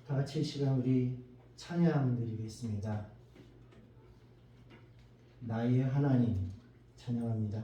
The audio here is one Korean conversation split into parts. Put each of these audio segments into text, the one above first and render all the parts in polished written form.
다 같이 이 시간 우리 찬양 드리겠습니다. 나의 하나님 찬양합니다.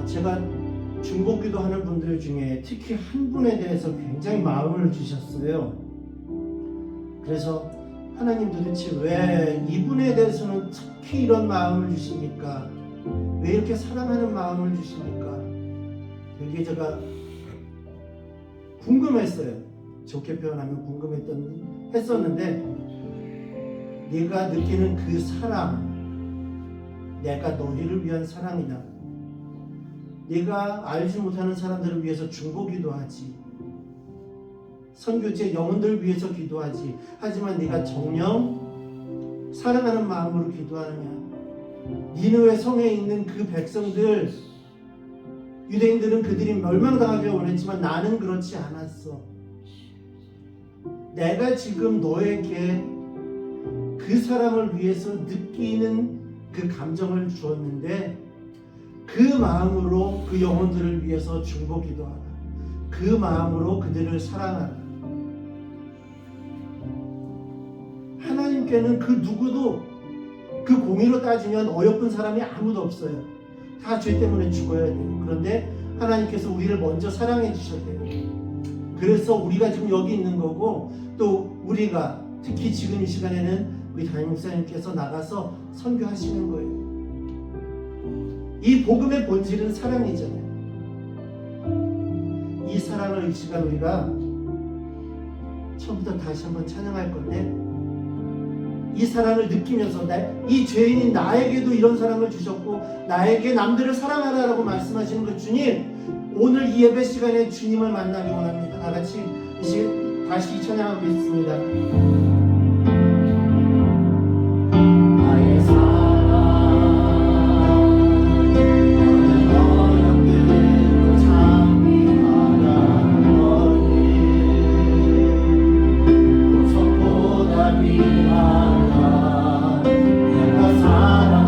제가 중보기도 하는 분들 중에 특히 한 분에 대해서 굉장히 마음을 주셨어요. 그래서 하나님 도대체 왜 이분에 대해서는 특히 이런 마음을 주십니까? 왜 이렇게 사랑하는 마음을 주십니까? 되게 제가 궁금했어요. 좋게 표현하면 했었는데 네가 느끼는 그 사랑, 내가 너희를 위한 사랑이다. 네가 알지 못하는 사람들을 위해서 중보기도 하지, 선교지의 영혼들을 위해서 기도하지. 하지만 네가 정녕 사랑하는 마음으로 기도하느냐? 니느웨 성에 있는 그 백성들, 유대인들은 그들이 멸망당하길 원했지만 나는 그렇지 않았어. 내가 지금 너에게 그 사람을 위해서 느끼는 그 감정을 주었는데 그 마음으로 그 영혼들을 위해서 중보기도하라. 그 마음으로 그들을 사랑하라. 하나님께는 그 누구도, 그 공의로 따지면 어여쁜 사람이 아무도 없어요. 다 죄 때문에 죽어야 돼요. 그런데 하나님께서 우리를 먼저 사랑해 주셨대요. 그래서 우리가 지금 여기 있는 거고, 또 우리가 특히 지금 이 시간에는 우리 담임 목사님께서 나가서 선교하시는 거예요. 이 복음의 본질은 사랑이잖아요. 이 사랑을 이 시간 우리가 처음부터 다시 한번 찬양할 건데, 이 사랑을 느끼면서 이 죄인인 나에게도 이런 사랑을 주셨고 나에게 남들을 사랑하라라고 말씀하시는 그 주님, 오늘 이 예배 시간에 주님을 만나기 원합니다. 다 같이 다시 찬양하겠습니다.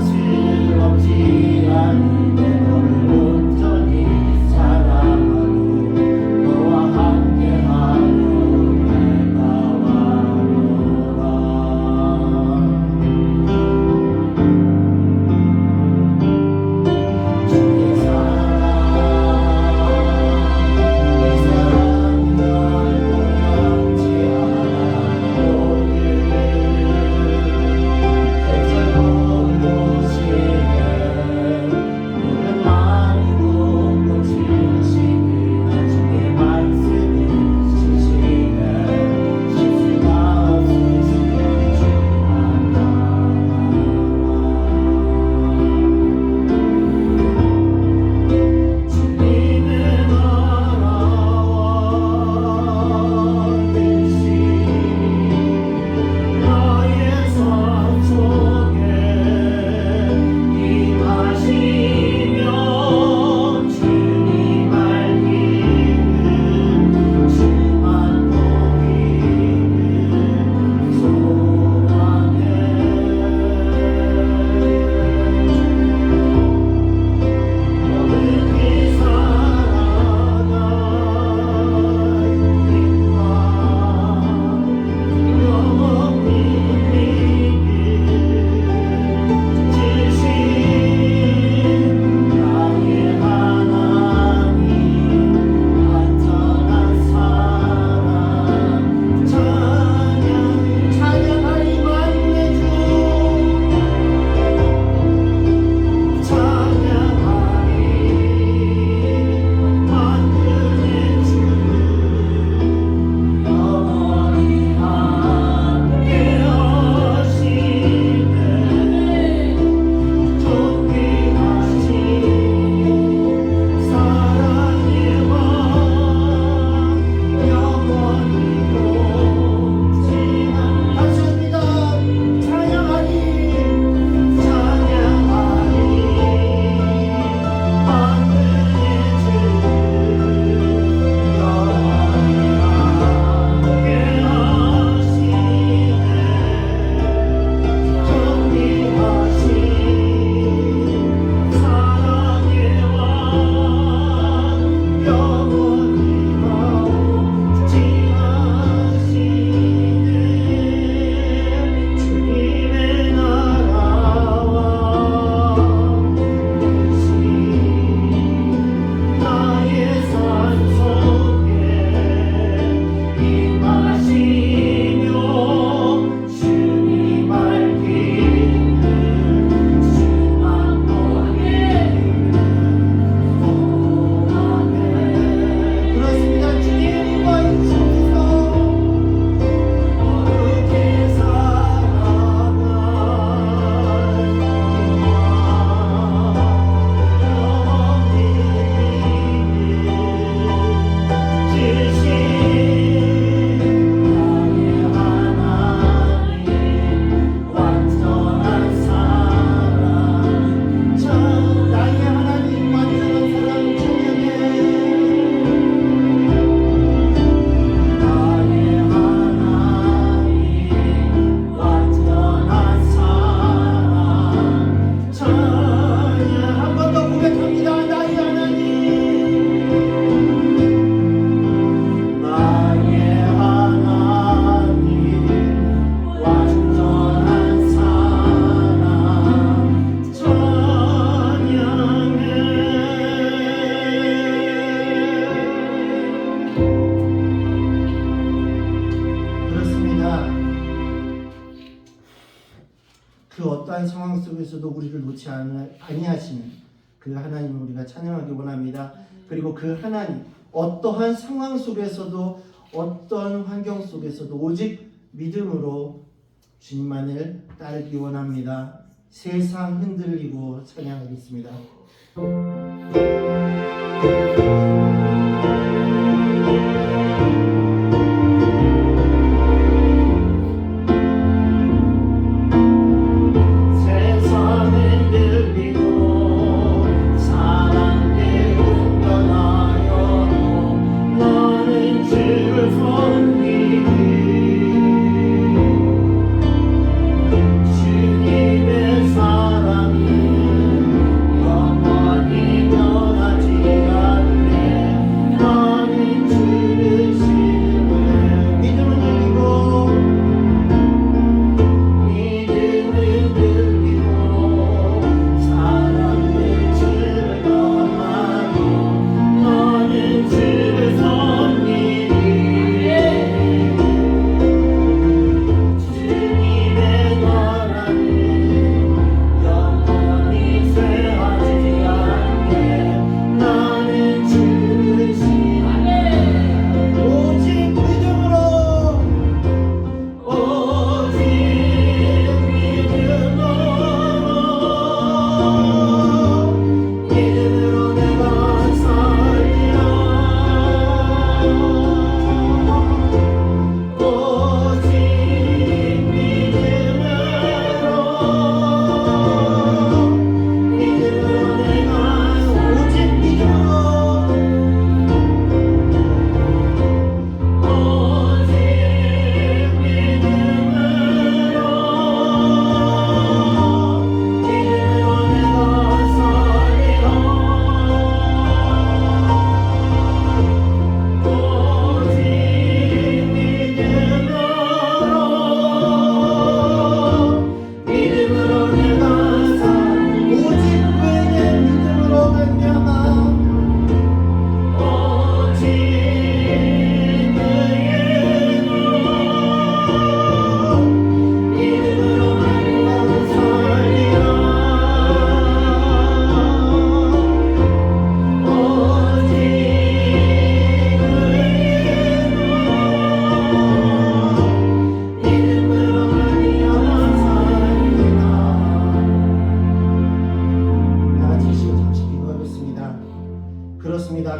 사랑스럽지 않는 속에서도 우리를 놓지 아니하시는 그 하나님을 우리가 찬양하기 원합니다. 그리고 그 하나님 어떠한 상황 속에서도 어떤 환경 속에서도 오직 믿음으로 주님만을 따르기 원합니다. 세상 흔들리고 찬양하겠습니다.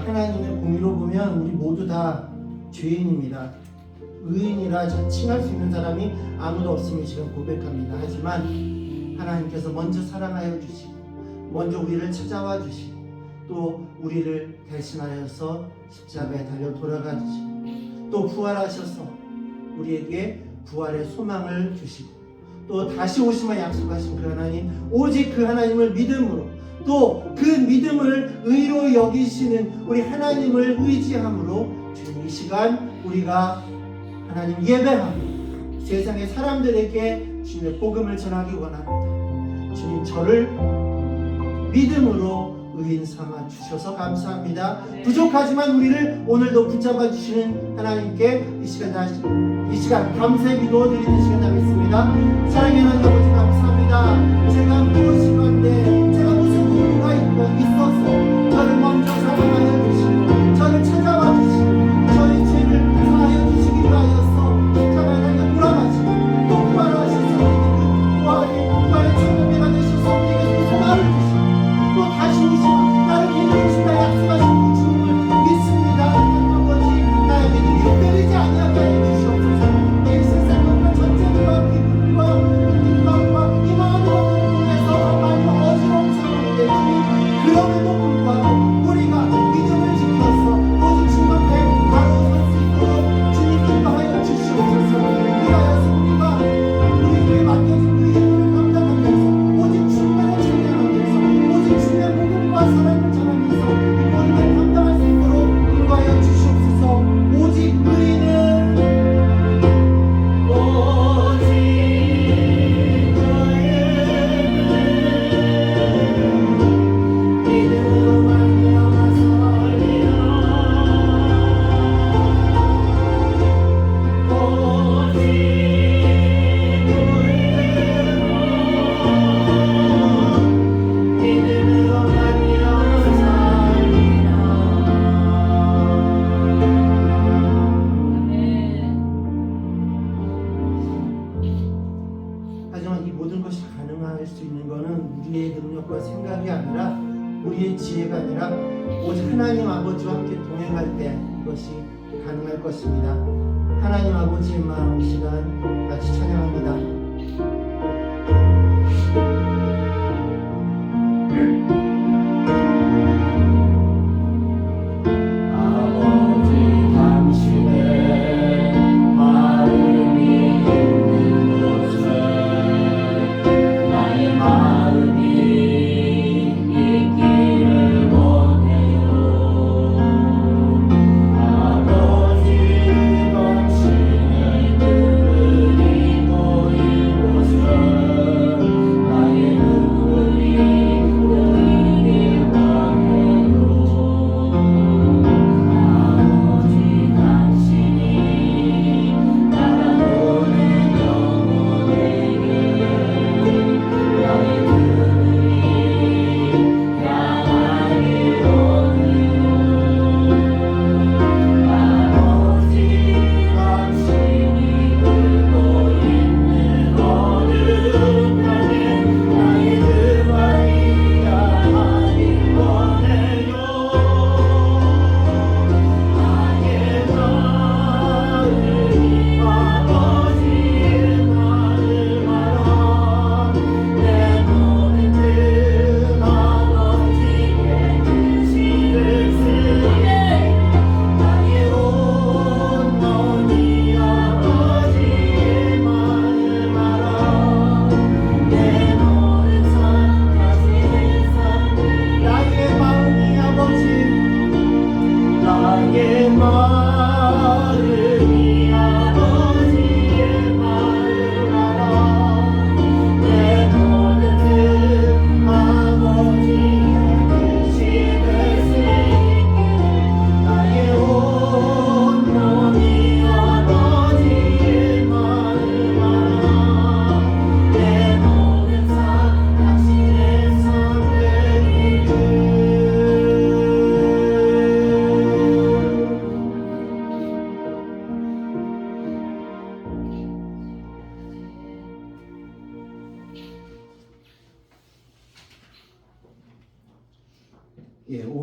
하나님의 공의로 보면 우리 모두 다 죄인입니다. 의인이라 칭할 수 있는 사람이 아무도 없음을 지금 고백합니다. 하지만 하나님께서 먼저 사랑하여 주시고 먼저 우리를 찾아와 주시고 또 우리를 대신하여서 십자가에 달려 돌아가 주시고 또 부활하셔서 우리에게 부활의 소망을 주시고 또 다시 오심을 약속하신 그 하나님, 오직 그 하나님을 믿음으로 또 그 믿음을 의로 여기시는 우리 하나님을 의지함으로 주님 이 시간 우리가 하나님 예배하고 세상의 사람들에게 주님의 복음을 전하기 원합니다. 주님 저를 믿음으로 의인 삼아 주셔서 감사합니다. 부족하지만 우리를 오늘도 붙잡아 주시는 하나님께 이 시간 감사의 기도 드리는 시간 되겠습니다. 사랑의 하나님 아버지 감사합니다. 제가 무엇인가인데 제가 무슨 공부가 있어서 저를 먼저 사랑하여 주시고 저를 찾아와 주시고 저의 죄를 사하여 주시기 위하여서 십자가에 달려 돌아가시고 또 부활하셔서 부활의 천국에가 되셔서 우리에게 소망을 주시고 또 다시 오시고 나를 기다리신다 약속하신 그 주님을 믿습니다. 하나님 아버지 나의 믿음이 흔들리지 아니하게 하여 주시옵소서. 이 세상과 전쟁과 비극과 희망과 희망하는 것들을 통해서 정말 어지러워 우리의 지혜가 아니라 오직 하나님 아버지와 함께 동행할 때 이것이 가능할 것입니다. 하나님 아버지의 마음 이 시간 같이 찬양합니다.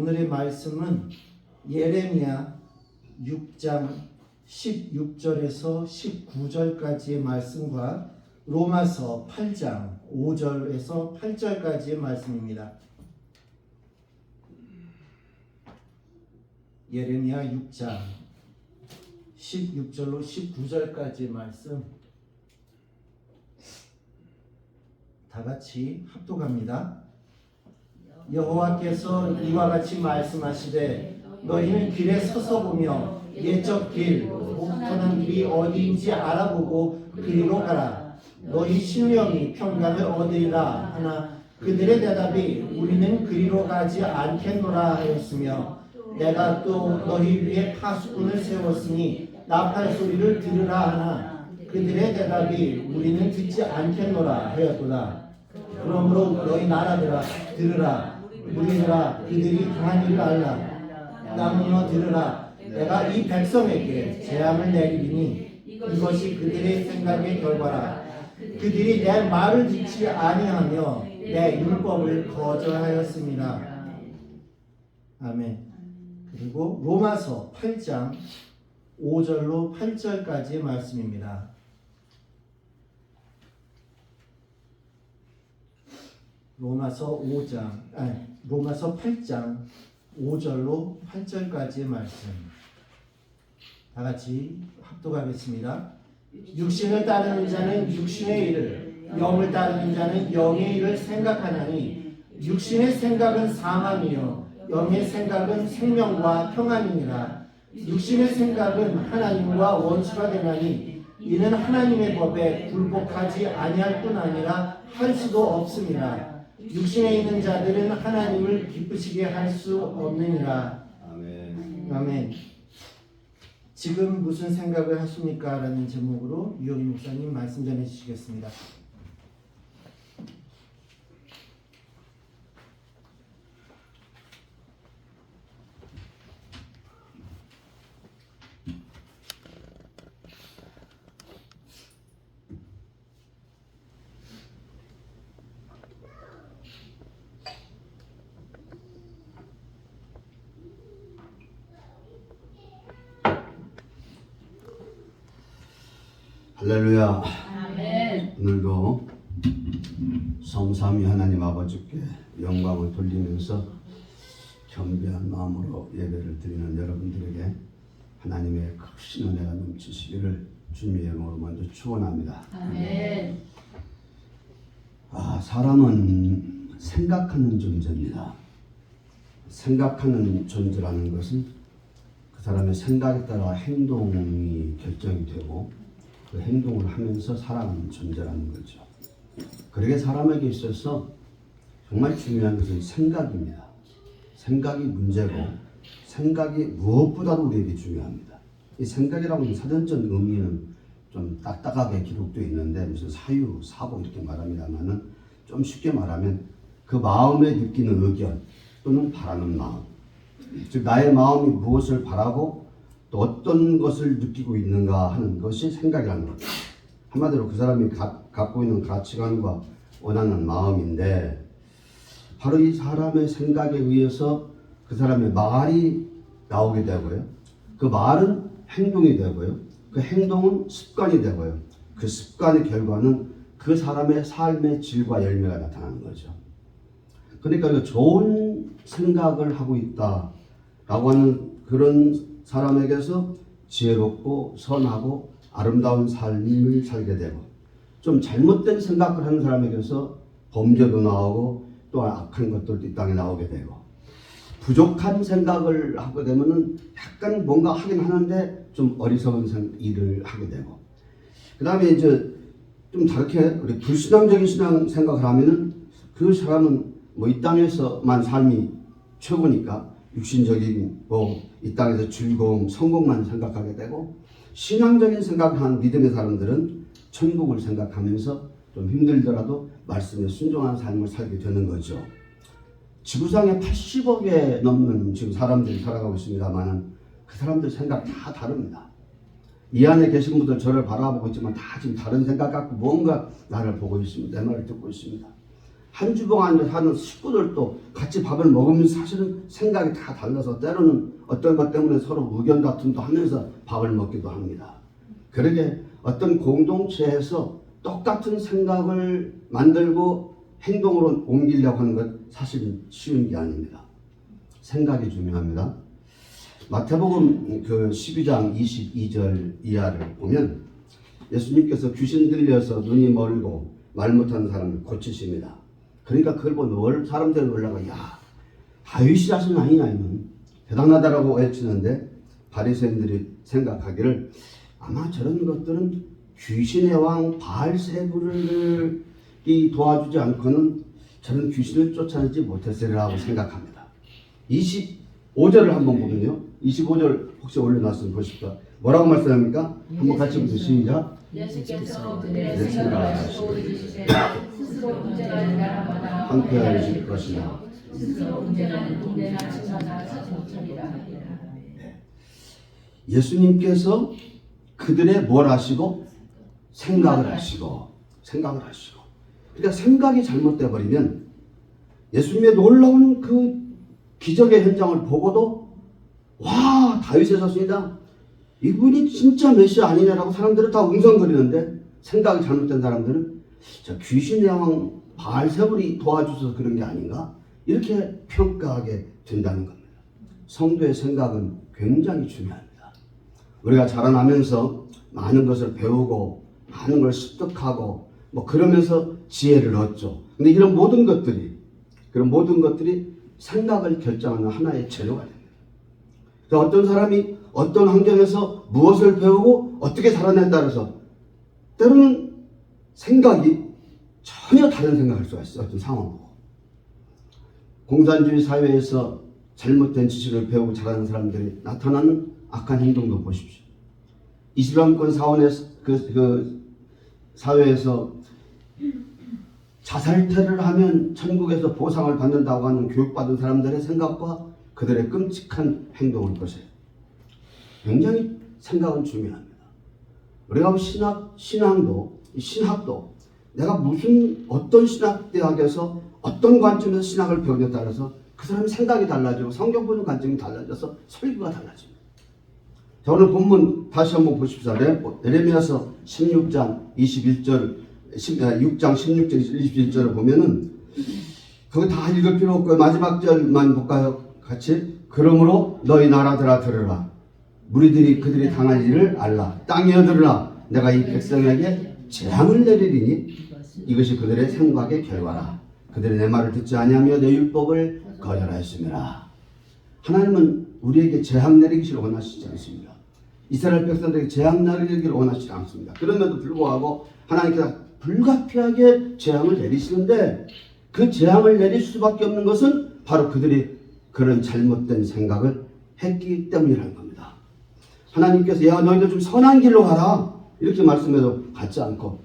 오늘의 말씀은 예레미야 6장 16절에서 19절까지의 말씀과 로마서 8장 5절에서 8절까지의 말씀입니다. 예레미야 6장 16절로 19절까지의 말씀 다 같이 합독합니다. 여호와께서 이와 같이 말씀하시되 너희는 길에 서서 보며 옛적 길, 편한 길이 어디인지 알아보고 그리로 가라. 너희 심령이 평강을 얻으리라 하나 그들의 대답이 우리는 그리로 가지 않겠노라 하였으며 내가 또 너희 위에 파수꾼을 세웠으니 나팔 소리를 들으라 하나 그들의 대답이 우리는 듣지 않겠노라 하였도다. 그러므로 너희 나라들아 들으라. 우리들아 그들이 당한 일을 알라. 나무여 들으라. 내가 이 백성에게 재앙을 내리리니 이것이 그들의 생각의 결과라. 그들이 내 말을 듣지 아니하며 내 율법을 거절하였습니다. 아멘. 그리고 로마서 8장 5절로 8절까지의 말씀입니다. 로마서 8장 5절로 8절까지의 말씀 다 같이 합독하겠습니다. 육신을 따르는 자는 육신의 일을, 영을 따르는 자는 영의 일을 생각하나니 육신의 생각은 사망이요 영의 생각은 생명과 평안이니라. 육신의 생각은 하나님과 원수가 되나니 이는 하나님의 법에 굴복하지 아니할 뿐 아니라 할 수도 없습니다. 육신에 있는 자들은 하나님을 기쁘시게 할 수 없느니라. 아멘. 아멘. 지금 무슨 생각을 하십니까? 라는 제목으로 유영희 목사님 말씀 전해 주시겠습니다. 할렐루야. 아멘. 오늘도 성삼위 하나님 아버지께 영광을 돌리면서 겸비한 마음으로 예배를 드리는 여러분들에게 하나님의 크신 은혜가 넘치시기를 주님의 이름으로 먼저 축원합니다. 아멘. 사람은 생각하는 존재입니다. 생각하는 존재라는 것은 그 사람의 생각에 따라 행동이 결정이 되고 그 행동을 하면서 살아가는 존재라는 거죠. 그러게 사람에게 있어서 정말 중요한 것은 생각입니다. 생각이 문제고 생각이 무엇보다도 우리에게 중요합니다. 이 생각이라고 하는 사전적 의미는 좀 딱딱하게 기록되어 있는데 무슨 사유, 사고 이렇게 말합니다만은 좀 쉽게 말하면 그 마음에 느끼는 의견 또는 바라는 마음, 즉 나의 마음이 무엇을 바라고 또 어떤 것을 느끼고 있는가 하는 것이 생각이라는 겁니다. 한마디로 그 사람이 갖고 있는 가치관과 원하는 마음인데 바로 이 사람의 생각에 의해서 그 사람의 말이 나오게 되고요. 그 말은 행동이 되고요. 그 행동은 습관이 되고요. 그 습관의 결과는 그 사람의 삶의 질과 열매가 나타나는 거죠. 그러니까 좋은 생각을 하고 있다라고 하는 그런 사람에게서 지혜롭고 선하고 아름다운 삶을 살게 되고 좀 잘못된 생각을 하는 사람에게서 범죄도 나오고 또 악한 것들도 이 땅에 나오게 되고 부족한 생각을 하게 되면은 약간 뭔가 하긴 하는데 좀 어리석은 일을 하게 되고 그 다음에 이제 좀 다르게 우리 불신앙적인 신앙 생각을 하면은 그 사람은 뭐 이 땅에서만 삶이 최고니까 육신적인 뭐 이 땅에서 즐거움, 성공만 생각하게 되고 신앙적인 생각을 하는 믿음의 사람들은 천국을 생각하면서 좀 힘들더라도 말씀에 순종하는 삶을 살게 되는 거죠. 지구상에 80억에 넘는 지금 사람들이 살아가고 있습니다만 그 사람들 생각 다 다릅니다. 이 안에 계신 분들 저를 바라보고 있지만 다 지금 다른 생각 갖고 뭔가 나를 보고 있습니다. 내 말을 듣고 있습니다. 한 주방 안에 사는 식구들도 같이 밥을 먹으면서 사실은 생각이 다 달라서 때로는 어떤 것 때문에 서로 의견 다툼도 하면서 밥을 먹기도 합니다. 그러게 어떤 공동체에서 똑같은 생각을 만들고 행동으로 옮기려고 하는 것 사실은 쉬운 게 아닙니다. 생각이 중요합니다. 마태복음 그 12장 22절 이하를 보면 예수님께서 귀신 들려서 눈이 멀고 말 못하는 사람을 고치십니다. 그러니까 그걸 보고 사람들이 놀라고 야 다윗이 자신 아니냐 이는 대단하다라고 외치는데 바리새인들이 생각하기를 아마 저런 것들은 귀신의 왕 바알세불을 도와주지 않고는 저는 귀신을 쫓아내지 못했으리라고 생각합니다. 25절을 한번 보면요. 25절 혹시 올려놨으면 보십시오. 뭐라고 말씀합니까? 한번 같이 보세요. 시작. 예수께서 그들의 생각을 보여주시되 스스로 문제가 있는 나라마다 황폐하실 것이나 스스로 문제가 있는 동네나 지사나 사정처리라. 예수님께서 그들의 뭘 하시고 생각을 하시고 그러니까 생각이 잘못돼 버리면 예수님의 놀라운 그 기적의 현장을 보고도 와 다윗의 자손이다 이분이 진짜 메시아 아니냐라고 사람들은 다 웅성거리는데 생각이 잘못된 사람들은 저 귀신의 왕 바알세불이 도와주셔서 그런 게 아닌가 이렇게 평가하게 된다는 겁니다. 성도의 생각은 굉장히 중요합니다. 우리가 자라나면서 많은 것을 배우고 많은 걸 습득하고 뭐 그러면서 지혜를 얻죠. 근데 이런 모든 것들이 생각을 결정하는 하나의 재료가 됩니다. 그러니까 어떤 사람이 어떤 환경에서 무엇을 배우고 어떻게 살아내에 따라서 때로는 생각이 전혀 다른 생각을 할 수가 있어요. 어떤 상황으로. 공산주의 사회에서 잘못된 지식을 배우고 자라는 사람들이 나타나는 악한 행동도 보십시오. 이슬람권 사회에서 자살태를 하면 천국에서 보상을 받는다고 하는 교육받은 사람들의 생각과 그들의 끔찍한 행동을 보세요. 굉장히 생각은 중요합니다. 우리가 신학도 내가 어떤 신학대학에서 어떤 관점에서 신학을 배우냐에 따라서 그 사람의 생각이 달라지고 성경 보는 관점이 달라져서 설교가 달라집니다. 자, 오늘 본문 다시 한번 보십시오. 에레미야서 16장 21절, 6장 16절 21절을 보면은 그거 다 읽을 필요 없고요. 마지막 절만 볼까요? 같이. 그러므로 너희 나라들아 들으라. 무리들이 그들이 당할 일을 알라. 땅이여 들으라. 내가 이 백성에게 재앙을 내리리니 이것이 그들의 생각의 결과라. 그들이 내 말을 듣지 아니하며 내 율법을 거절하였음이라. 하나님은 우리에게 재앙 내리기를 원하시지 않습니다. 이스라엘 백성들에게 재앙 내리기를 원하시지 않습니다. 그럼에도 불구하고 하나님께서 불가피하게 재앙을 내리시는데 그 재앙을 내릴 수밖에 없는 것은 바로 그들이 그런 잘못된 생각을 했기 때문이라는 겁니다. 하나님께서 야 너희들 좀 선한 길로 가라 이렇게 말씀해도 갖지 않고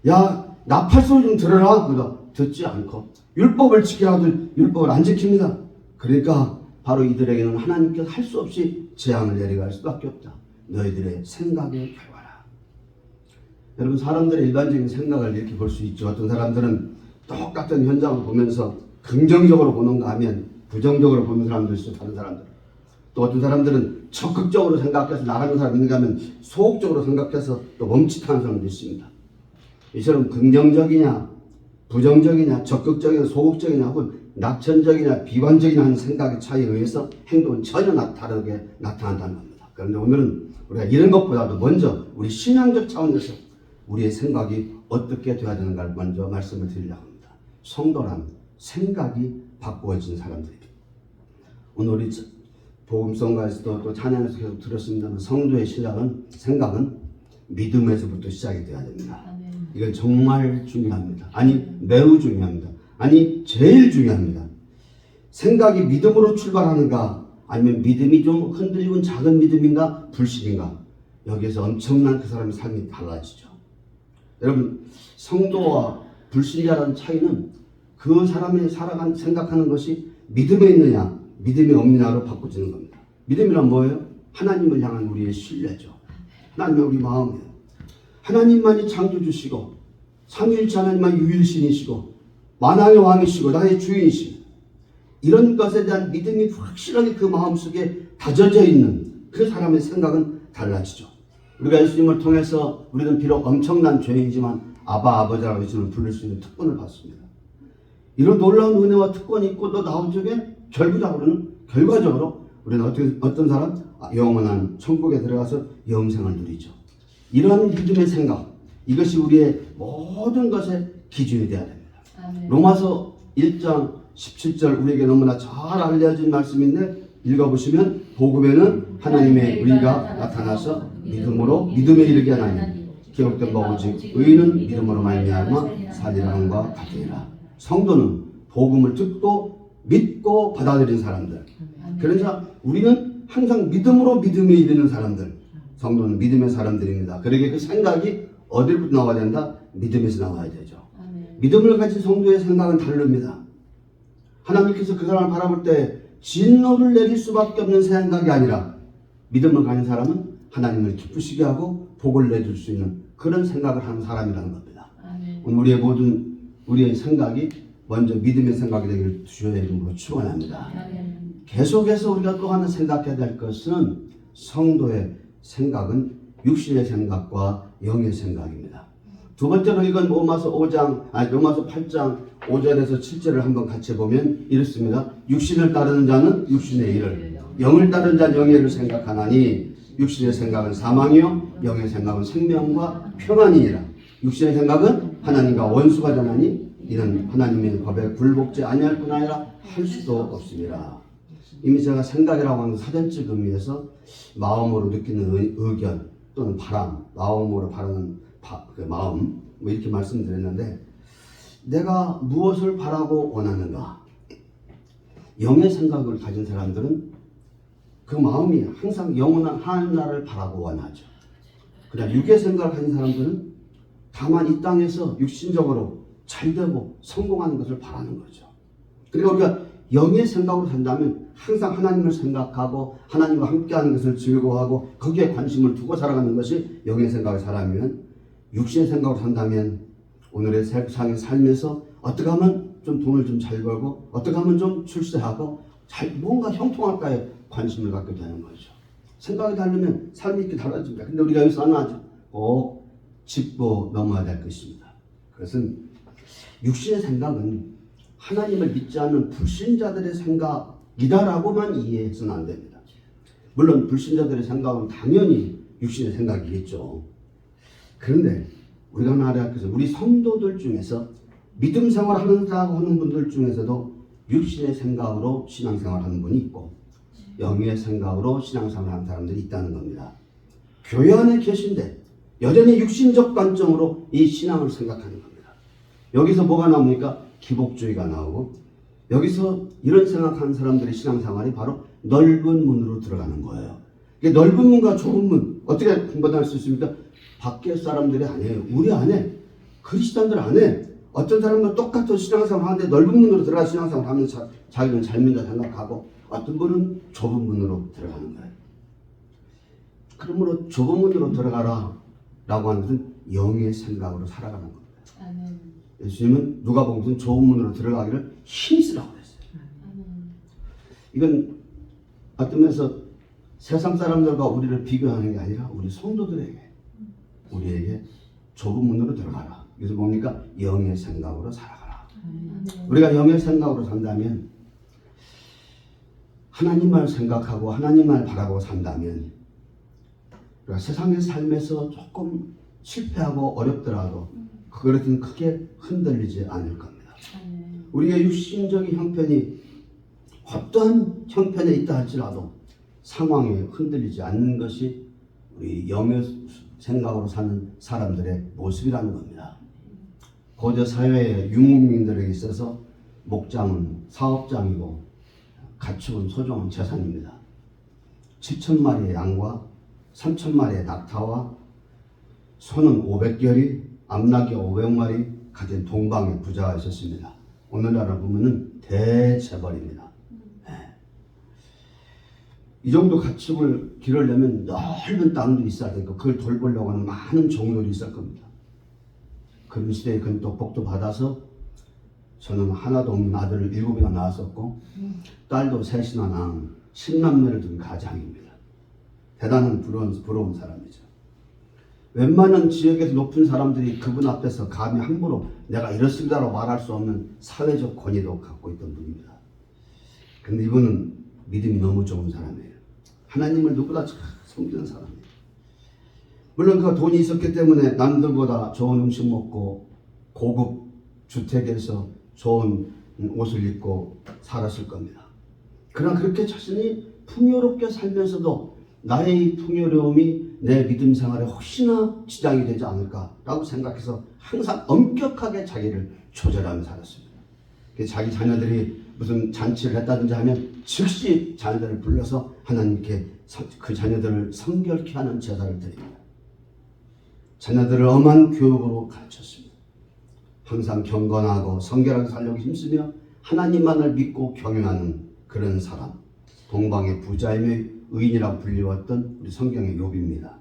야 나팔 소리 좀 들어라 그러다 듣지 않고 율법을 지키라도 율법을 안 지킵니다. 그러니까 바로 이들에게는 하나님께서 할 수 없이 재앙을 내려갈 수밖에 없다. 너희들의 생각의 결과라. 여러분 사람들의 일반적인 생각을 이렇게 볼 수 있죠. 어떤 사람들은 똑같은 현장을 보면서 긍정적으로 보는가 하면 부정적으로 보는 사람도 있어요. 다른 사람들. 또 어떤 사람들은 적극적으로 생각해서 나가는 사람이 있는가 하면 소극적으로 생각해서 또 멈칫하는 사람도 있습니다. 이처럼 긍정적이냐 부정적이냐 적극적이냐 소극적이냐 혹은 낙천적이냐 비관적이냐 하는 생각의 차이에 의해서 행동은 전혀 다르게 나타난다는 겁니다. 그런데 오늘은 우리가 이런 것보다도 먼저 우리 신앙적 차원에서 우리의 생각이 어떻게 되어야 되는가를 먼저 말씀을 드리려고 합니다. 성도란 생각이 바꾸어진 사람들입니다. 오늘 우리 복음성가에서도 또 찬양에서 계속 들었습니다만 성도의 생각은 믿음에서부터 시작이 되어야 됩니다. 이건 정말 중요합니다. 아니 매우 중요합니다. 아니 제일 중요합니다. 생각이 믿음으로 출발하는가 아니면 믿음이 좀 흔들리고 작은 믿음인가 불신인가 여기에서 엄청난 그 사람의 삶이 달라지죠. 여러분 성도와 불신자라는 차이는 그 사람이 생각하는 것이 믿음에 있느냐 믿음이 없느냐로 바꿔지는 겁니다. 믿음이란 뭐예요? 하나님을 향한 우리의 신뢰죠. 하나님의 우리 마음이에요. 하나님만이 창조주시고 삼위일체 하나님만 유일신이시고 만왕의 왕이시고 나의 주인이시고 이런 것에 대한 믿음이 확실하게 그 마음속에 다져져 있는 그 사람의 생각은 달라지죠. 우리가 예수님을 통해서 우리는 비록 엄청난 죄인이지만 아버지라고 예수님을 부를 수 있는 특권을 받습니다. 이런 놀라운 은혜와 특권이 있고 또 나온 쪽에 결과적으로 우리는 어떤 사람? 영원한 천국에 들어가서 영생을 누리죠. 이런 믿음의 생각 이것이 우리의 모든 것의 기준이 되어야 됩니다. 아멘. 로마서 1장 17절 우리에게 너무나 잘 알려진 말씀인데 읽어보시면 복음에는 하나님의 의가 나타나서 믿음에 이르게 하나니 기록된 바 오직 의인은 믿음으로 말미암아 살리라는과 같으니라. 성도는 복음을 듣고 믿고 받아들인 사람들. 그래서 우리는 항상 믿음으로 믿음에 이르는 사람들. 성도는 믿음의 사람들입니다. 그러기에 그 생각이 어디로부터 나와야 된다? 믿음에서 나와야 되죠. 믿음을 가진 성도의 생각은 다릅니다. 하나님께서 그 사람을 바라볼 때 진노를 내릴 수밖에 없는 생각이 아니라 믿음을 가진 사람은 하나님을 기쁘시게 하고 복을 내줄 수 있는 그런 생각을 하는 사람이라는 겁니다. 오늘 우리의 생각이 먼저 믿음의 생각이 되기를 주의 이름으로 축원합니다. 계속해서 우리가 또 하나 생각해야 될 것은 성도의 생각은 육신의 생각과 영의 생각입니다. 두 번째로 이건 로마서 8장 5절에서 7절을 한번 같이 보면 이렇습니다. 육신을 따르는 자는 육신의 일을, 영을 따르는 자는 영의 일을 생각하나니 육신의 생각은 사망이요 영의 생각은 생명과 평안이니라. 육신의 생각은 하나님과 원수가 되나니 이는 하나님의 법에 굴복지 아니할 뿐 아니라 할 수도 없습니다. 이미 제가 생각이라고 하는 사전적 의미에서 마음으로 느끼는 의견 또는 바람, 마음으로 바라는 그 마음 뭐 이렇게 말씀드렸는데 내가 무엇을 바라고 원하는가? 영의 생각을 가진 사람들은 그 마음이 항상 영원한 하나님 나라를 바라고 원하죠. 그러나 육의 생각을 가진 사람들은 다만 이 땅에서 육신적으로 잘되고 성공하는 것을 바라는 거죠. 그러니까 우리가 영의 생각으로 산다면 항상 하나님을 생각하고 하나님과 함께하는 것을 즐거워하고 거기에 관심을 두고 살아가는 것이 영의 생각의 사람이면 육신의 생각으로 산다면 오늘의 세상의 삶에서 어떻게 하면 좀 돈을 좀 잘 벌고 어떻게 하면 좀 출세하고 뭔가 형통할까에 관심을 갖게 되는 거죠. 생각이 다르면 삶이 이렇게 달라집니다. 근데 우리가 여기서 하나 꼭 짚고 넘어야 될 것입니다. 그것은 육신의 생각은 하나님을 믿지 않는 불신자들의 생각이다라고만 이해해서는 안 됩니다. 물론 불신자들의 생각은 당연히 육신의 생각이겠죠. 그런데 우리가 하나 알아야 할 것은 우리 성도들 중에서 믿음 생활하는 분들 중에서도 육신의 생각으로 신앙생활하는 분이 있고 영의 생각으로 신앙생활하는 사람들이 있다는 겁니다. 교회 안에 계신데 여전히 육신적 관점으로 이 신앙을 생각하는 겁니다. 여기서 뭐가 나옵니까? 기복주의가 나오고 여기서 이런 생각하는 사람들의 신앙생활이 바로 넓은 문으로 들어가는 거예요. 넓은 문과 좁은 문 어떻게 분별할 수 있습니까? 밖에 사람들이 아니에요. 우리 안에 그리스도인들 안에 어떤 사람은 똑같은 신앙생활 하는데 넓은 문으로 들어가 신앙생활 하면서 자기는 잘 믿는다 생각하고 어떤 분은 좁은 문으로 들어가는 거예요. 그러므로 좁은 문으로 들어가라 라고 하는 것은 영의 생각으로 살아가는 겁니다. 아멘. 예수님은 누가복음에서 좁은 문으로 들어가기를 힘쓰라고 그랬어요. 이건 어떤 면에서 세상 사람들과 우리를 비교하는 게 아니라 우리 우리에게 좁은 문으로 들어가라. 그래서 뭡니까? 영의 생각으로 살아가라. 우리가 영의 생각으로 산다면 하나님만 생각하고 하나님만 바라보고 산다면 우리가 세상의 삶에서 조금 실패하고 어렵더라도 그것은 크게 흔들리지 않을 겁니다. 우리의 육신적인 형편이 어떠한 형편에 있다 할지라도 상황에 흔들리지 않는 것이 우리 영의 생각으로 사는 사람들의 모습이라는 겁니다. 고대 사회의 유목민들에게 있어서 목장은 사업장이고 가축은 소중한 재산입니다. 7,000마리의 양과 3,000마리의 낙타와 소는 500결이, 암낙이 500마리 가진 동방의 부자가 있었습니다. 오늘날로 보면은 대재벌입니다. 이 정도 가축을 기르려면 넓은 땅도 있어야 되고 그걸 돌보려고 하는 많은 종들이 있을 겁니다. 그런 시대에 그는 또 복도 받아서 저는 하나도 없는 아들을 7이나 낳았었고 딸도 3이나 낳은 10남매를 둔 가장입니다. 대단한 부러운 사람이죠. 웬만한 지역에서 높은 사람들이 그분 앞에서 감히 함부로 내가 이렇습니다라고 말할 수 없는 사회적 권위도 갖고 있던 분입니다. 그런데 이분은 믿음이 너무 좋은 사람이에요. 하나님을 누구보다 섬기는 사람이에요. 물론 그가 돈이 있었기 때문에 남들보다 좋은 음식 먹고 고급 주택에서 좋은 옷을 입고 살았을 겁니다. 그러나 그렇게 자신이 풍요롭게 살면서도 나의 풍요로움이 내 믿음 생활에 혹시나 지장이 되지 않을까라고 생각해서 항상 엄격하게 자기를 조절하며 살았습니다. 자기 자녀들이 무슨 잔치를 했다든지 하면 즉시 자녀들을 불러서 하나님께 그 자녀들을 성결케 하는 제사를 드립니다. 자녀들을 엄한 교육으로 가르쳤습니다. 항상 경건하고 성결하게 살려고 힘쓰며 하나님만을 믿고 경외하는 그런 사람, 동방의 부자이며 의인이라고 불리웠던 우리 성경의 욥입니다.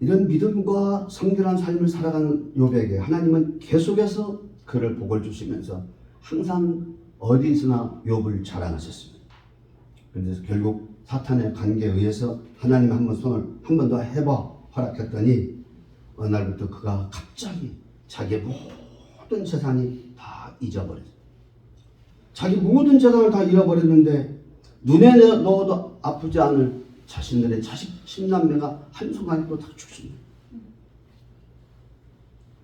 이런 믿음과 성결한 삶을 살아가는 욥에게 하나님은 계속해서 그를 복을 주시면서 항상 어디서나 욥을 자랑하셨습니다. 그래서 결국 사탄의 관계에 의해서 하나님 한 번 더 해봐 허락했더니 어느 날부터 그가 갑자기 자기의 모든 재산이 다 잊어버렸어요. 자기 모든 재산을 다 잃어버렸는데 눈에 넣어도 아프지 않을 자신들의 자식 10남매가 한순간에 또 다 죽습니다.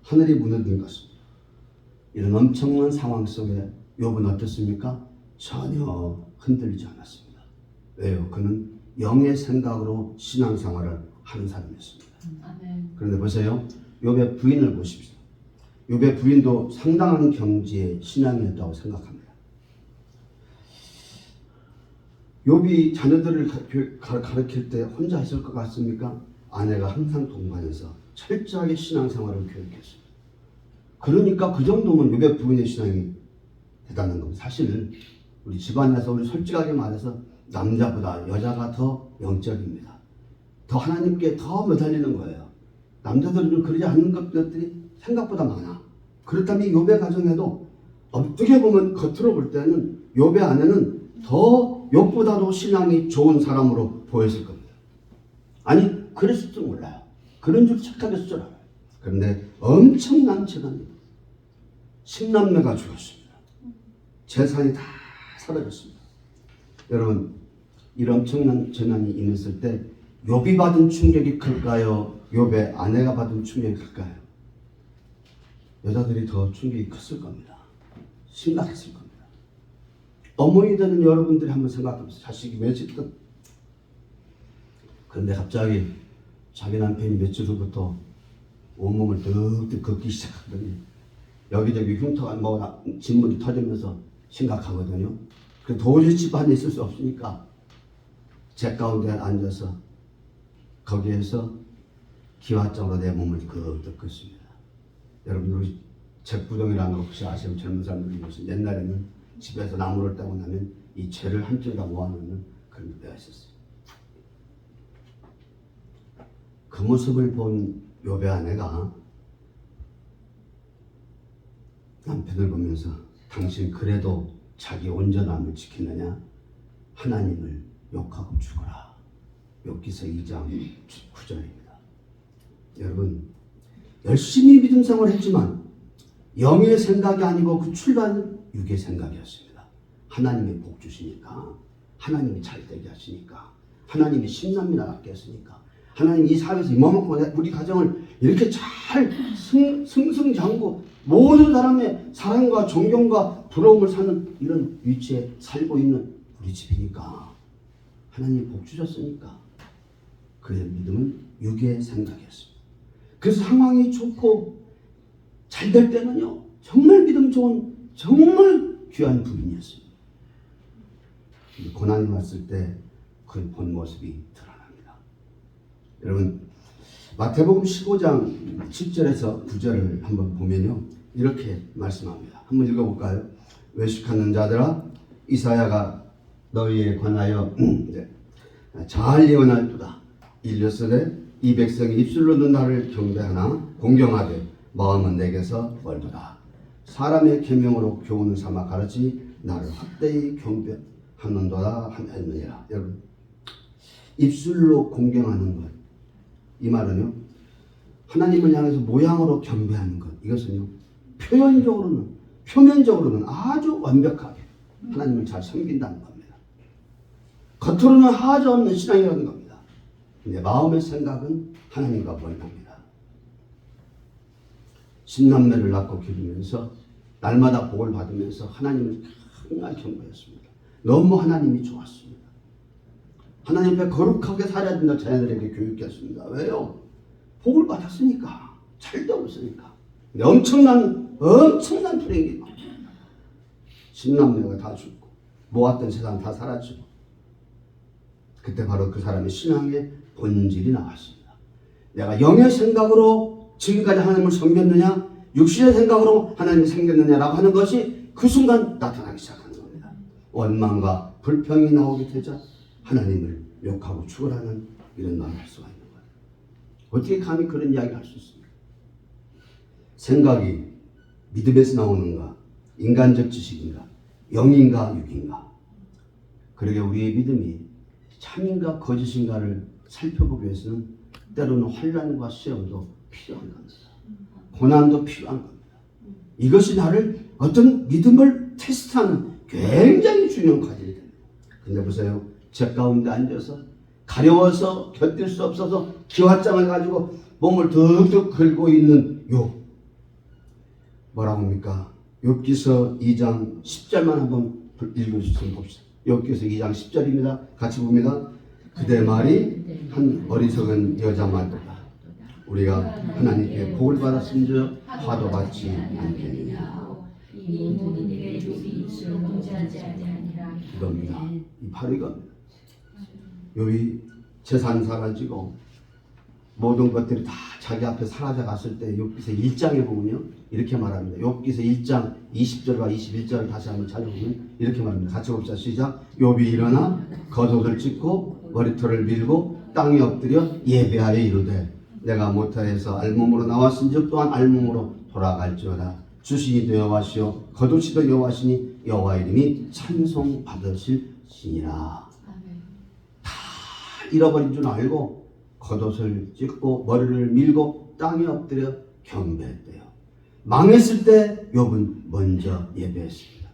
하늘이 무너진 것입니다. 이런 엄청난 상황 속에 욥은 어떻습니까? 전혀 흔들리지 않았습니다. 왜요? 그는 영의 생각으로 신앙생활을 하는 사람이었습니다. 그런데 보세요. 욥의 부인을 보십시오. 욥의 부인도 상당한 경지의 신앙이었다고 생각합니다. 욥이 자녀들을 가르칠 때 혼자 했을 것 같습니까? 아내가 항상 동반해서 철저하게 신앙생활을 교육했습니다. 그러니까 그 정도면 욥의 부인의 신앙이 대단한 겁니다. 사실 우리 집안에서 우리 솔직하게 말해서 남자보다 여자가 더 영적입니다. 더 하나님께 더 매달리는 거예요. 남자들은 그러지 않는 것들이 생각보다 많아. 그렇다면 욥의 가정에도 어떻게 보면 겉으로 볼 때는 욥의 아내는 더 욥보다도 신앙이 좋은 사람으로 보였을 겁니다. 아니 그랬을지 몰라요. 그런 줄 착각했을 줄 알아요. 그런데 엄청난 재난이 10남매가 죽었습니다. 재산이 다 사라졌습니다. 여러분 이 엄청난 재난이 임했을 때 욥이 받은 충격이 클까요? 욥의 아내가 받은 충격이 클까요? 여자들이 더 충격이 컸을 겁니다. 심각했을 겁니다. 어머니 되는 여러분들이 한번 생각해보세요. 자식이 며칠든. 그런데 갑자기 자기 남편이 며칠 후부터 온몸을 득득 걷기 시작하더니 여기저기 흉터가 진물이 터지면서 심각하거든요. 그래서 도저히 집안에 있을 수 없으니까 제 가운데 앉아서 거기에서 기와장으로 내 몸을 끄덕 긋습니다. 여러분 우리 잭부동이라는 거 혹시 아시는 젊은 사람들이 무슨 옛날에는 집에서 나무를 따고 나면 이 죄를 한쪽에다 모아놓는 그런 때가 있었어요. 그 모습을 본 욥의 아내가 남편을 보면서 당신 그래도 자기 온전함을 지키느냐? 하나님을 욕하고 죽어라. 욥기서 2장 9절입니다. 여러분 열심히 믿음 생활을 했지만 영의 생각이 아니고 그 출발은 육의 생각이었습니다. 하나님이 복 주시니까, 하나님이 잘되게 하시니까, 하나님이 10남매나 낳게 했으니까, 하나님 이 사회에서 이만큼 우리 가정을 이렇게 잘 승승장구 모든 사람의 사랑과 존경과 부러움을 사는 이런 위치에 살고 있는 우리 집이니까, 하나님이 복 주셨으니까 그의 믿음은 육의 생각이었습니다. 그래서 상황이 좋고 잘 될 때는요 정말 믿음 좋은 정말 귀한 부인이었습니다. 고난이 왔을 때 그 본 모습이 드러납니다. 여러분 마태복음 15장 7절에서 9절을 한번 보면요 이렇게 말씀합니다. 한번 읽어볼까요? 외식하는 자들아 이사야가 너희에 관하여 잘 예언할도다. 일렀으되 이 백성이 입술로는 나를 경배하나 공경하되 마음은 내게서 멀도다. 사람의 계명으로 교훈을 삼아 가르치니 나를 헛되이 경배하는도다 하느니라. 여러분 입술로 공경하는 것, 이 말은요 하나님을 향해서 모양으로 경배하는 것, 이것은요 표면적으로는 아주 완벽하게 하나님을 잘 섬긴다는 겁니다. 겉으로는 하자 없는 신앙이라는 겁니다. 근데 마음의 생각은 하나님과 멀답니다. 10남매를 낳고 기르면서 날마다 복을 받으면서 하나님을 정말 경배했습니다. 너무 하나님이 좋았습니다. 하나님 앞에 거룩하게 살아야 된다 자녀들에게 교육했습니다. 왜요? 복을 받았으니까, 잘 되었으니까. 엄청난 불행이 10남매가 다 죽고 모았던 세상 다 사라지고, 그때 바로 그 사람의 신앙의 본질이 나왔습니다. 내가 영의 생각으로 지금까지 하나님을 섬겼느냐, 육신의 생각으로 하나님을 섬겼느냐라고 하는 것이 그 순간 나타나기 시작하는 겁니다. 원망과 불평이 나오게 되자 하나님을 욕하고 죽으라는 이런 말을 할 수가 있는 거예요. 어떻게 감히 그런 이야기를 할 수 있습니까? 생각이 믿음에서 나오는가, 인간적 지식인가, 영인가 육인가. 그러게 우리의 믿음이 참인가 거짓인가를 살펴보기 위해서는 때로는 환난과 시험도 필요한 겁니다. 고난도 필요한 겁니다. 이것이 나를 어떤 믿음을 테스트하는 굉장히 중요한 과정이 됩니다. 근데 보세요. 제 가운데 앉아서 가려워서 견딜 수 없어서 기와장을 가지고 몸을 득득 긁고 있는 욥. 뭐라고 합니까? 욥기서 2장 10절만 한번 읽어주시면 봅시다. 욥기서 2장 10절입니다. 같이 봅니다. 그대 말이 한 어리석은 여자 말보다 우리가 하나님께 복을 받았은즉 화도 받지 않겠느냐. 이겁니다. 바로 이겁니다. 욥이 재산 사라지고 모든 것들이 다 자기 앞에 사라져 갔을 때 욥기서 1장에 보면요 이렇게 말합니다. 욥기서 1장 20절과 21절을 다시 한번 찾아보면 이렇게 말합니다. 같이 봅시다. 시작. 욥이 일어나 겉옷을 찢고 머리털을 밀고 땅에 엎드려 예배하여 이르되 내가 모태에서 알몸으로 나왔은즉 또한 알몸으로 돌아갈지어다. 주신이도 여호와시요 거두시도 여호와시니 여호와 이름이 찬송 받으실지니라. 아멘. 잃어버린 줄 알고 겉옷을 찢고 머리를 밀고 땅에 엎드려 경배했대요. 망했을 때 욥은 먼저 예배했습니다.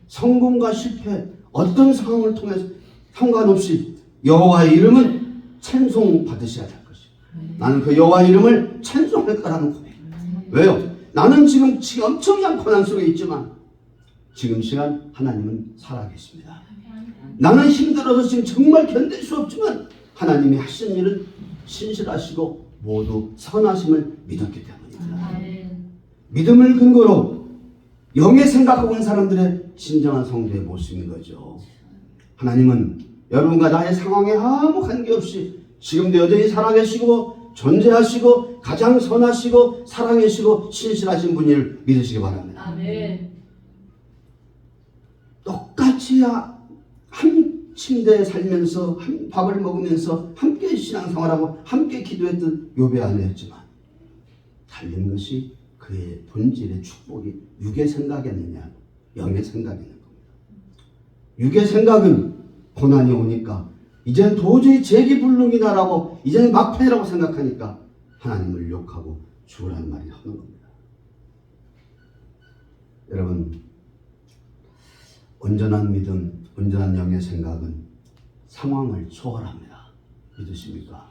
성공과 실패 어떤 상황을 통해서 상관없이 여호와의 이름은 찬송 받으셔야 될 것이에요. 나는 그 여호와 이름을 찬송할 거라는 고백. 왜요? 나는 지금 엄청난 고난 속에 있지만 지금 시간 하나님은 살아계십니다. 나는 힘들어서 지금 정말 견딜 수 없지만 하나님이 하신 일은 신실하시고 모두 선하심을 믿었기 때문입니다. 아멘. 믿음을 근거로 영의 생각하고 있는 사람들의 진정한 성도의 모습인 거죠. 하나님은 여러분과 나의 상황에 아무 관계없이 지금도 여전히 살아계시고 존재하시고 가장 선하시고 사랑하시고 신실하신 분을 믿으시기 바랍니다. 아멘. 똑같이 한 침대에 살면서 한 밥을 먹으면서 함께 신앙생활하고 함께 기도했던 욥의 아내였지만 달린 것이 그의 본질의 축복이 육의 생각이었느냐 영의 생각이었는 겁니다. 육의 생각은 고난이 오니까 이제는 도저히 재기불능이다라고 이제는 막판이라고 생각하니까 하나님을 욕하고 죽으라는 말이 하는 겁니다. 여러분, 온전한 믿음, 온전한 영의 생각은 상황을 초월합니다. 믿으십니까?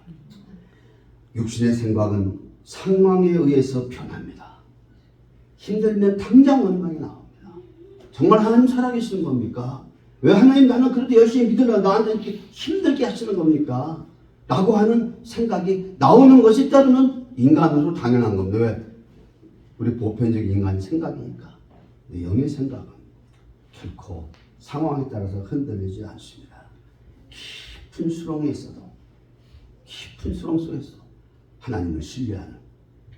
육신의 생각은 상황에 의해서 변합니다. 힘들면 당장 원망이 나옵니다. 정말 하나님 살아계시는 겁니까? 왜 하나님 나는 그래도 열심히 믿으려 나한테 이렇게 힘들게 하시는 겁니까? 라고 하는 생각이 나오는 것이 때로는 인간으로 당연한 겁니다. 왜? 우리 보편적인 인간의 생각이니까. 영의 생각은 결코 상황에 따라서 흔들리지 않습니다. 깊은 수렁에 있어도 깊은 수렁 속에서 하나님을 신뢰하는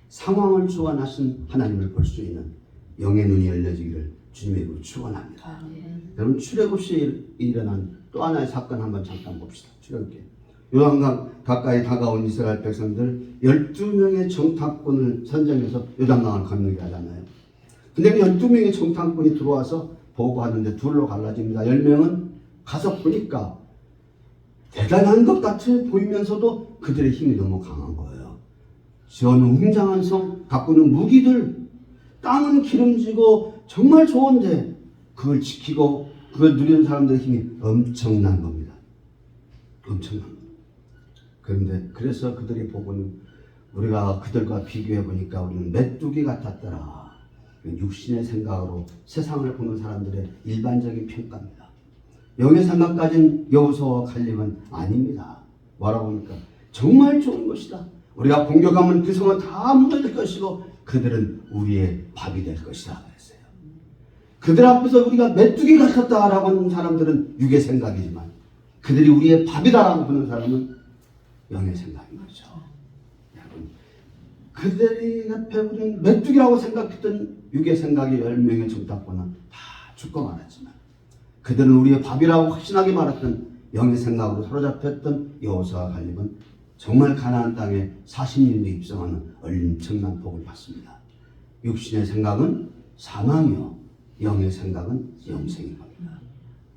상황을 주관하신 하나님을 볼 수 있는 영의 눈이 열려지기를 주님의 이름으로 축원합니다. 여러분 출애굽시에 일어난 또 하나의 사건 한번 잠깐 봅시다. 출애굽기 요단강 가까이 다가온 이스라엘 백성들 12명의 정탐꾼을 선정해서 요단강을 건너게 하잖아요. 근데 그 12명의 정탐꾼이 들어와서 보고하는데 둘로 갈라집니다. 10명은 가서 보니까 대단한 것 같아 보이면서도 그들의 힘이 너무 강한 거예요. 지어는 웅장한 성, 가꾸는 무기들, 땅은 기름지고 정말 좋은데 그걸 지키고 그걸 누리는 사람들의 힘이 엄청난 겁니다. 엄청난 겁니다. 그런데 그래서 그들이 보고는 우리가 그들과 비교해 보니까 우리는 메뚜기 같았더라. 육신의 생각으로 세상을 보는 사람들의 일반적인 평가입니다. 영의 생각 가진 여호수아와 칼렙은 아닙니다. 뭐라고 합니까? 정말 좋은 것이다. 우리가 공격하면 그 성은 다 무너질 것이고 그들은 우리의 밥이 될 것이다 그랬어요. 그들 앞에서 우리가 메뚜기 같았다라고 하는 사람들은 육의 생각이지만 그들이 우리의 밥이다라고 보는 사람은 영의 생각인 거죠. 여러분, 그들이 앞에 우리는 메뚜기라고 생각했던 육의 생각이 10명의 정탐꾼은 다 죽고 말았지만 그들은 우리의 밥이라고 확신하게 말했던 영의 생각으로 사로잡혔던 여호수아와 갈렙은 정말 가나안 땅에 40년도 입성하는 엄청난 복을 받습니다. 육신의 생각은 사망이요 영의 생각은 영생인 겁니다.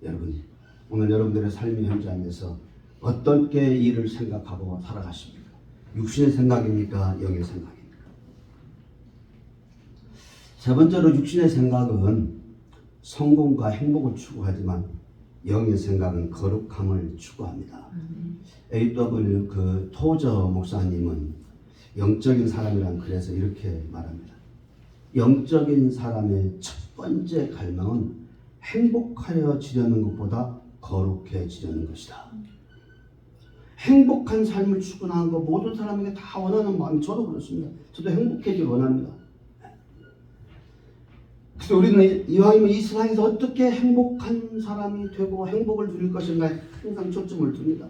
여러분, 오늘 여러분들의 삶의 현장에서 어떻게 일을 생각하고 살아가십니까? 육신의 생각입니까? 영의 생각입니까? 세 번째로 육신의 생각은 성공과 행복을 추구하지만 영의 생각은 거룩함을 추구합니다. A.W. 토저 목사님은 영적인 사람이란 그래서 이렇게 말합니다. 영적인 사람의 첫 번째 갈망은 행복하여지려는 것보다 거룩해지려는 것이다. 행복한 삶을 추구하는 것 모든 사람에게 다 원하는 마음이 저도 그렇습니다. 저도 행복해지길 원합니다. 그래서 우리는 이왕이면 이 세상에서 어떻게 행복한 사람이 되고 행복을 누릴 것인가에 항상 초점을 둡니다.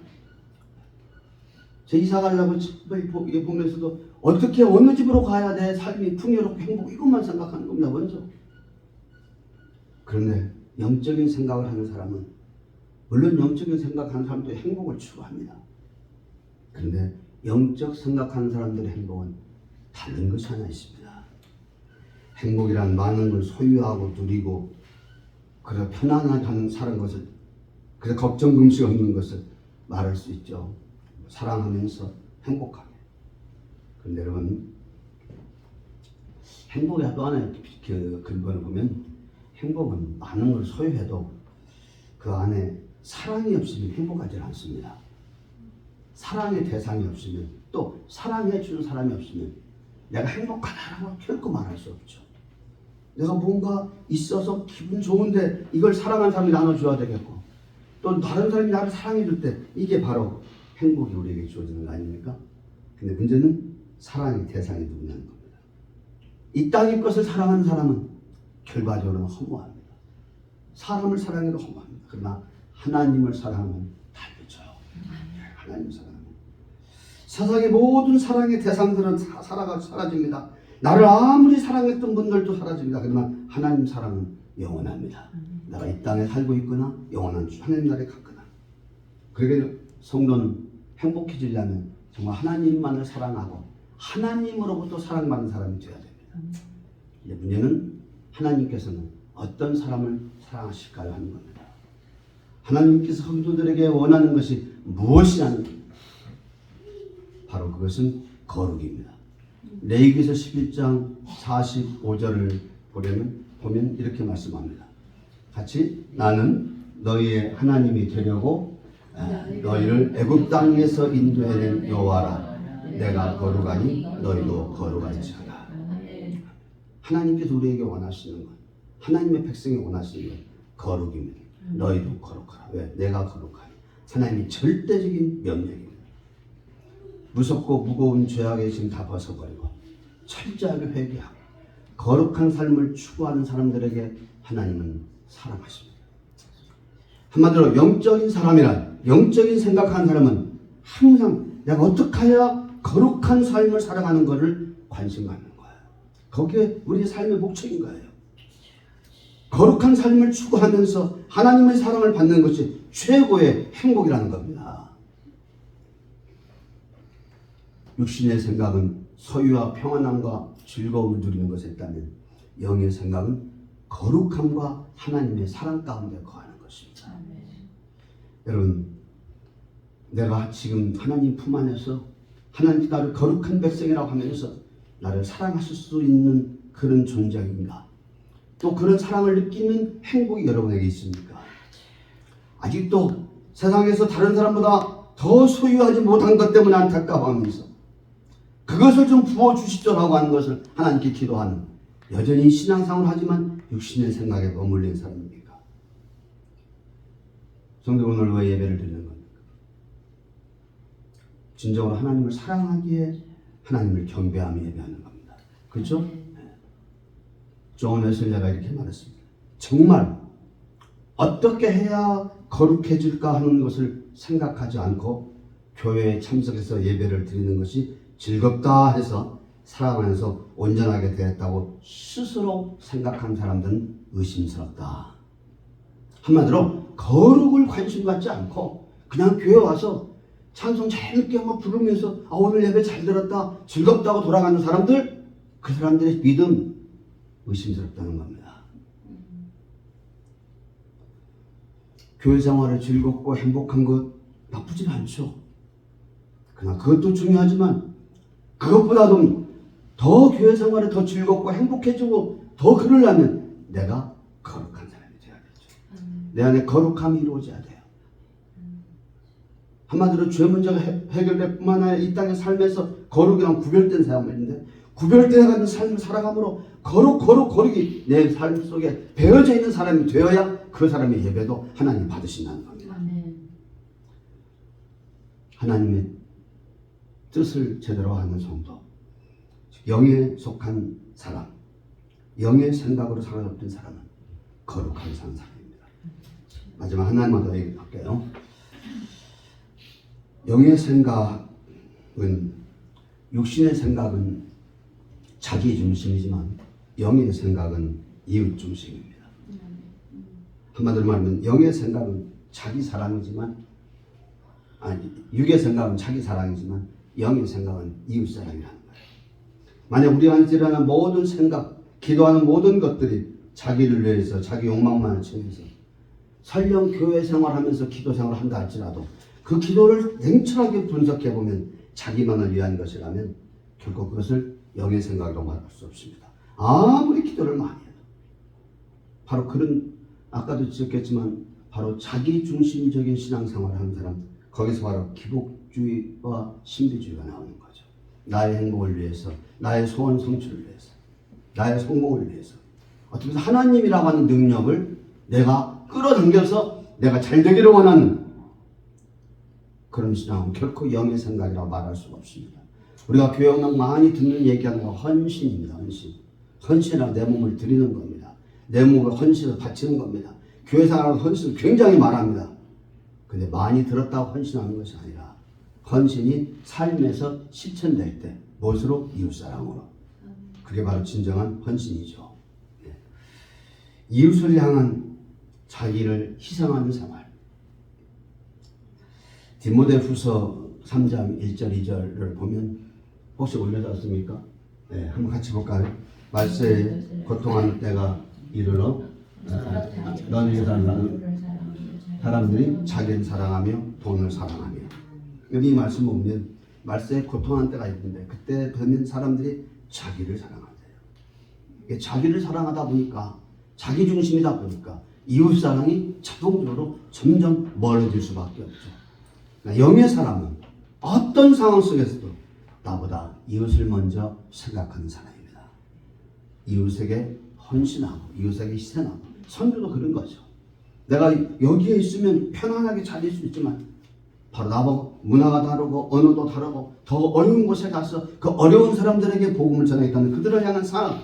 제 이사 가려고 집을 보면서도 어떻게 어느 집으로 가야 내 삶이 풍요롭고 행복 이것만 생각하는 겁니다. 먼저. 그런데 영적인 생각을 하는 사람은 물론 영적인 생각하는 사람도 행복을 추구합니다. 그런데 영적 생각하는 사람들의 행복은 다른 것이 하나 있습니다. 행복이란 많은 걸 소유하고 누리고 그래서 편안한 사는 것을, 그래서 걱정 금식 없는 것을 말할 수 있죠. 사랑하면서 행복하게. 그런데 여러분, 행복의 또 하나의 근본을 보면 행복은 많은 걸 소유해도 그 안에 사랑이 없으면 행복하지 않습니다. 사랑의 대상이 없으면, 또 사랑해 주는 사람이 없으면 내가 행복하다라고 결코 말할 수 없죠. 내가 뭔가 있어서 기분 좋은데 이걸 사랑하는 사람이 나눠줘야 되겠고, 또 다른 사람이 나를 사랑해 줄 때 이게 바로 행복이 우리에게 주어지는 거 아닙니까? 근데 문제는 사랑의 대상이 누구냐는 겁니다. 이 땅의 것을 사랑하는 사람은 결과적으로는 허무합니다. 사람을 사랑해도 허무합니다. 그러나 하나님을 사랑하면 달라져요. 하나님을 사랑하면 세상의 모든 사랑의 대상들은 다 사라집니다. 나를 아무리 사랑했던 분들도 사라집니다. 그러나 하나님 사랑은 영원합니다. 내가 이 땅에 살고 있거나 영원한 하나님 나라에 갔거나. 그러게 성도는 행복해지려면 정말 하나님만을 사랑하고 하나님으로부터 사랑받는 사람이 되어야 됩니다. 이제 문제는 하나님께서는 어떤 사람을 사랑하실까요 하는 겁니다. 하나님께서 성도들에게 원하는 것이 무엇이냐는 겁니다. 바로 그것은 거룩입니다. 레위기서 11장 45절을 보면 이렇게 말씀합니다. 같이, 나는 너희의 하나님이 되려고 너희를 애굽 땅에서 인도해낸 여호와라. 내가 거룩하니 너희도 거룩할지어다. 하나님께서 우리에게 원하시는 것, 하나님의 백성이 원하시는 것, 거룩입니다. 너희도 거룩하라. 왜? 내가 거룩하니. 하나님이 절대적인 명령입니다. 무섭고 무거운 죄악의 짐 다 벗어버리고 철저하게 회개하고 거룩한 삶을 추구하는 사람들에게 하나님은 사랑하십니다. 한마디로 영적인 사람이란, 영적인 생각하는 사람은 항상 내가 어떻게 해야 거룩한 삶을 살아가는 것을 관심 갖는 거예요. 거기에 우리의 삶의 목적인 거예요. 거룩한 삶을 추구하면서 하나님의 사랑을 받는 것이 최고의 행복이라는 겁니다. 육신의 생각은 소유와 평안함과 즐거움을 누리는 것에 있다면 영의 생각은 거룩함과 하나님의 사랑 가운데 거하는 것입니다. 여러분, 내가 지금 하나님 품 안에서 하나님이 나를 거룩한 백성이라고 하면서 나를 사랑하실 수 있는 그런 존재인가? 또 그런 사랑을 느끼는 행복이 여러분에게 있습니까? 아직도 세상에서 다른 사람보다 더 소유하지 못한 것 때문에 안타까워하면서 그것을 좀 부어주시죠라고 하는 것을 하나님께 기도하는, 여전히 신앙생활을 하지만 육신의 생각에 머물린 사람입니까? 성도, 오늘 왜 예배를 드리는 겁니까? 진정으로 하나님을 사랑하기에 하나님을 경배하며 예배하는 겁니다. 그렇죠? 존 웨슬리가 이렇게 말했습니다. 정말 어떻게 해야 거룩해질까 하는 것을 생각하지 않고 교회에 참석해서 예배를 드리는 것이 즐겁다 해서 살아가면서 온전하게 되었다고 스스로 생각한 사람들은 의심스럽다. 한마디로 거룩을 관심 갖지 않고 그냥 교회 와서 찬송 재밌게 한번 부르면서 오늘 예배 잘 들었다, 즐겁다고 돌아가는 사람들, 그 사람들의 믿음 의심스럽다는 겁니다. 교회 생활을 즐겁고 행복한 것 나쁘진 않죠. 그러나 그것도 중요하지만 그것보다도 더 교회 생활이 더 즐겁고 행복해지고 더 그러려면 내가 거룩한 사람이 되어야 되죠. 내 안에 거룩함이 이루어져야 돼요. 한마디로 죄 문제가 해결될 뿐만 아니라 이 땅의 삶에서 거룩이랑 구별된 삶인데, 구별되어가는 삶을 살아감으로 거룩이 내 삶 속에 배어져 있는 사람이 되어야 그 사람의 예배도 하나님 받으신다는 겁니다. 하나님의 뜻을 제대로 하는 성도, 영에 속한 사람, 영의 생각으로 살아왔던 사람은 거룩하게 사는 사람입니다. 마지막 하나만 더 얘기할게요. 영의 생각은, 육신의 생각은 자기 중심이지만 영의 생각은 이웃 중심입니다. 한마디로 말하면 영의 생각은 자기 사랑이지만, 육의 생각은 자기 사랑이지만 영의 생각은 이웃 사랑이라는 거예요. 만약 우리 안에 일어나는 모든 생각, 기도하는 모든 것들이 자기를 위해서 자기 욕망만을 채워서 설령 교회 생활하면서 기도 생활을 한다 할지라도 그 기도를 냉철하게 분석해 보면 자기만을 위한 것이라면 결코 그것을 영의 생각이라고 말할 수 없습니다. 아무리 기도를 많이 해도 바로 그런 아까도 지적했지만 바로 자기 중심적인 신앙생활을 하는 사람 거기서 바로 기복주의와 신비주의가 나오는 거죠. 나의 행복을 위해서 나의 소원 성취를 위해서 나의 성공을 위해서 어떻게 보면 하나님이라고 하는 능력을 내가 끌어당겨서 내가 잘 되기를 원하는 그런 신앙은 결코 영의 생각이라고 말할 수가 없습니다. 우리가 교회 음악 많이 듣는 얘기하는 건 헌신입니다. 헌신이란 내 몸을 드리는 겁니다. 내 몸을 헌신을 바치는 겁니다. 교회 생활은 헌신을 굉장히 말합니다. 근데 많이 들었다고 헌신하는 것이 아니라 헌신이 삶에서 실천될 때 무엇으로? 이웃사랑으로. 그게 바로 진정한 헌신이죠. 네. 이웃을 향한 자기를 희생하는 생활. 디모데후서 3장 1절 2절을 보면 혹시 올려놨습니까? 네, 한번 같이 볼까요? 말세에 고통하는 때가 이르러 너희를 사랑하는 사람들이 자기를 사랑하며 돈을 사랑하며. 여기 이 말씀 보면 말세에 고통하는 때가 있는데 그때 되면 사람들이 자기를 사랑한대요. 자기를 사랑하다 보니까 자기 중심이다 보니까 이웃 사랑이 자동적으로 점점 멀어질 수밖에 없죠. 그러니까 영의 사람은 어떤 상황 속에서도 나보다 이웃을 먼저 생각하는 사람입니다. 이웃에게 헌신하고 이웃에게 희생하고 선교도 그런 거죠. 내가 여기에 있으면 편안하게 자릴 수 있지만 바로 나보고 문화가 다르고 언어도 다르고 더 어려운 곳에 가서 그 어려운 사람들에게 복음을 전하겠다는 그들을 향한 사랑,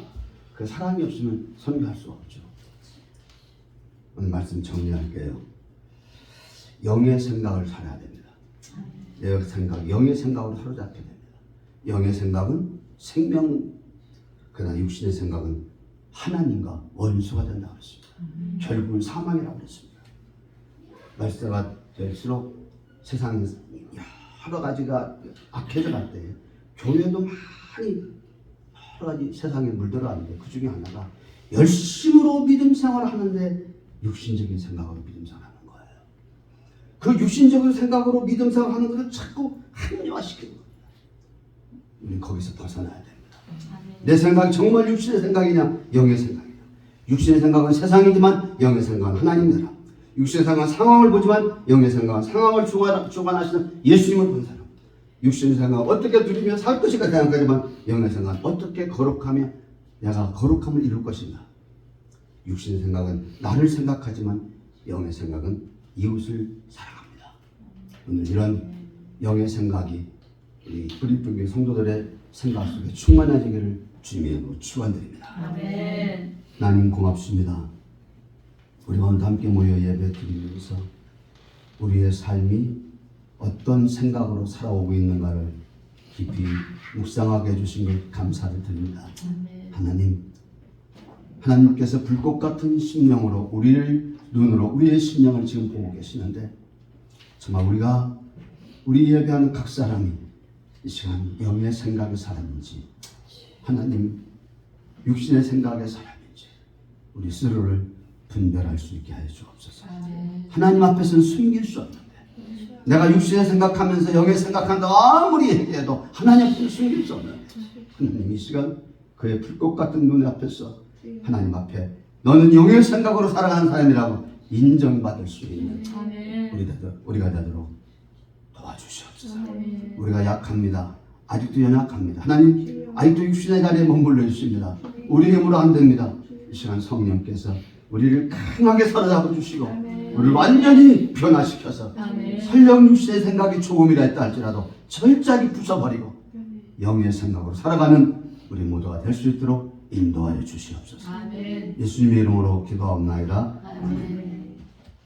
그 사랑이 없으면 선교할 수가 없죠. 오늘 말씀 정리할게요. 영의 생각을 살아야 됩니다. 내 생각, 영의 생각으로 사로잡게 됩니다. 영의 생각은 생명, 그러나 육신의 생각은 하나님과 원수가 된다고 했습니다. 결국은 사망이라고 했습니다. 말세가 될수록 세상에 여러 가지가 악해져 갈 때 교회도 많이 여러 가지 세상에 물들어가는데 그 중에 하나가 열심으로 믿음 생활을 하는데 육신적인 생각으로 믿음 생활하는 거예요. 그 육신적인 생각으로 믿음 생활하는 것을 자꾸 합리화시키는 겁니다. 우리는 거기서 벗어나야 됩니다. 내 생각이 정말 육신의 생각이냐 영의 생각이냐. 육신의 생각은 세상이지만 영의 생각은 하나님이라. 육신의 생각은 상황을 보지만 영의 생각은 상황을 주관하시는 예수님을 본 사람. 육신의 생각은 어떻게 누리며 살 것인가 생각하지만 영의 생각은 어떻게 거룩하며 내가 거룩함을 이룰 것인가. 육신의 생각은 나를 생각하지만 영의 생각은 이웃을 사랑합니다. 오늘 이런 영의 생각이 우리 뿌리뿌리 성도들의 생각 속에 충만해지기를 주님의 이름으로 축원드립니다. 아멘. 하나님 고맙습니다. 우리가 오늘 함께 모여 예배 드리면서 우리의 삶이 어떤 생각으로 살아오고 있는가를 깊이 묵상하게 해주신 것 감사를 드립니다. 아멘. 하나님께서 불꽃 같은 심령으로 우리를 눈으로 우리의 심령을 지금 보고 계시는데 정말 우리 예배하는 각 사람이 이 시간 영의 생각의 사람인지 하나님 육신의 생각의 사람인지 우리 스스로를 분별할 수 있게 하여 주옵소서. 하나님 앞에서는 숨길 수 없는데 내가 육신의 생각하면서 영의 생각한다 아무리 얘기해도 하나님 앞에서 숨길 수 없는데 하나님 이 시간 그의 불꽃 같은 눈 앞에서 하나님 앞에 너는 영의 생각으로 살아가는 사람이라고 인정받을 수 있는 우리가 되도록 도와주시옵소서. 우리가 약합니다. 아직도 연약합니다. 하나님 아직도 육신의 자리에 머물러 있습니다. 우리 힘으로 안 됩니다. 이 시간 성령께서 우리를 강하게 사로잡아 주시고 우리를 완전히 변화시켜서 설령 육신의 생각이 조금이라 했다 할지라도 철저하게 부숴버리고 영의 생각으로 살아가는 우리 모두가 될 수 있도록 인도하여 주시옵소서. 예수님의 이름으로 기도하옵나이다. 아멘.